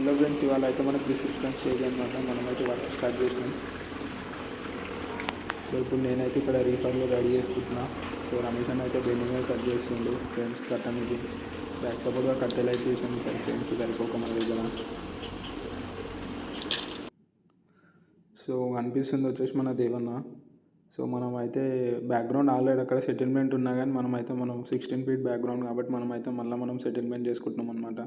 Hello friends, ఇవాళ అయితే మనకు రిసెప్షన్ స్టేజ్ అనమాట. మనమైతే వర్క్ స్టార్ట్ చేసినాం. సో ఇప్పుడు నేనైతే ఇక్కడ రీఫర్లో రెడీ చేసుకుంటున్నా. సో రమేష్ అన్న అయితే బెండింగ్ కట్ చేస్తుండు ఫ్రెండ్స్ కట్ అనేది. బ్యాక్ సపోర్ట్గా కట్టెలు అయితే చేసాను సార్ ఫ్రెండ్స్ సరిపోక మన దగ్గర. సో అనిపిస్తుంది వచ్చేసి మన దేవన్న. సో మనం అయితే బ్యాక్గ్రౌండ్ ఆల్రెడీ అక్కడ సెటిల్మెంట్ ఉన్నా కానీ మనం 16 ఫీట్ బ్యాక్గ్రౌండ్ కాబట్టి మనం సెటిల్మెంట్ చేసుకుంటున్నాం అనమాట.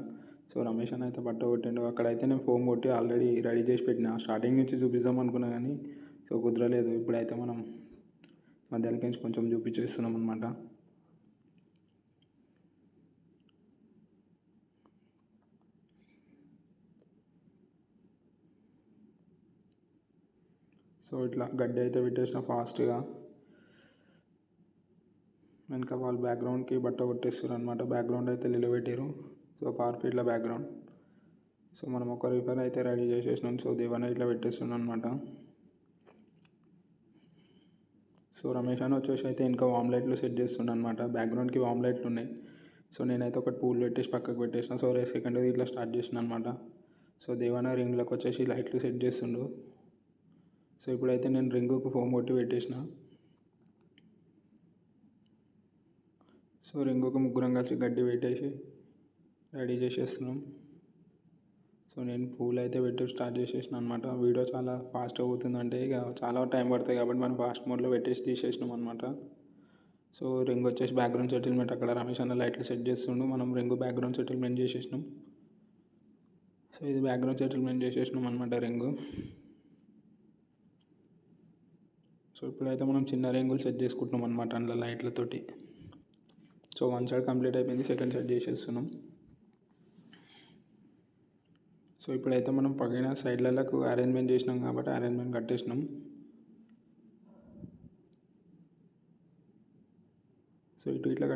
సో రమేష్ అని అయితే బట్ట కొట్టిండు. అక్కడైతే నేను ఫోమ్ కొట్టి ఆల్రెడీ రెడీ చేసి పెట్టిన. స్టార్టింగ్ నుంచి చూపిద్దాం అనుకున్నా కానీ సో కుదరలేదు. ఇప్పుడైతే మనం మధ్యాహ్నం నుంచి కొంచెం చూపించేస్తున్నాం అనమాట. సో ఇట్లా గడ్డి అయితే పెట్టేసిన ఫాస్ట్గా. వెనక వాళ్ళు బ్యాక్గ్రౌండ్కి బట్ట కొట్టేస్తారు అనమాట. బ్యాక్గ్రౌండ్ అయితే నిలబెట్టారు. సో ఫీట్ల బ్యాక్గ్రౌండ్. సో మనం ఒక రిఫర్ అయితే రెడీ చేసేసినాం. సో దేవన్న ఇట్లా పెట్టేస్తున్నాం అనమాట. సో రమేష్ అని వచ్చేసి అయితే ఇంకా వామ్లైట్లు సెట్ చేస్తుండ అనమాట. బ్యాక్గ్రౌండ్కి వామ్లైట్లు ఉన్నాయి. సో నేనైతే ఒకటి పూల్ పెట్టేసి పక్కకు పెట్టేసిన. సో సెకండ్ ఇట్లా స్టార్ట్ చేసిన అనమాట. సో దేవన్న రింగ్లోకి వచ్చేసి లైట్లు సెట్ చేస్తుండు. సో ఇప్పుడైతే నేను రింగుకు ఫోమ్ కొట్టి పెట్టేసిన. సో రింగుకు ముగ్గురం కలిసి గడ్డి పెట్టేసి రెడీ చేసేస్తున్నాం. సో నేను పూలు అయితే పెట్టి స్టార్ట్ చేసేసిన అనమాట. వీడియో చాలా ఫాస్ట్గా అవుతుందంటే ఇక చాలా టైం పడుతుంది కాబట్టి మనం ఫాస్ట్ మోడ్లో పెట్టేసి తీసేసినాం అనమాట. సో రింగ్ వచ్చేసి బ్యాక్గ్రౌండ్ సెటిల్మెంట్ అక్కడ రమేష్ అన్న లైట్లు సెట్ చేస్తుండు. మనం రింగు బ్యాక్గ్రౌండ్ సెటిల్మెంట్ చేసేసినాం. సో ఇది బ్యాక్గ్రౌండ్ సెటిల్మెంట్ చేసేసినాం అనమాట రింగు. సో ఇప్పుడైతే మనం చిన్న రింగులు సెట్ చేసుకుంటున్నాం అనమాట అందులో లైట్లతోటి. సో వన్ సైడ్ కంప్లీట్ అయిపోయింది, సెకండ్ సైడ్ చేసేస్తున్నాం. సో ఇప్పుడైతే మనం పగిన సైడ్లకు అరేంజ్మెంట్ చేసినాం కాబట్టి అరేంజ్మెంట్ కట్టేసినాం. సో ఇట్లా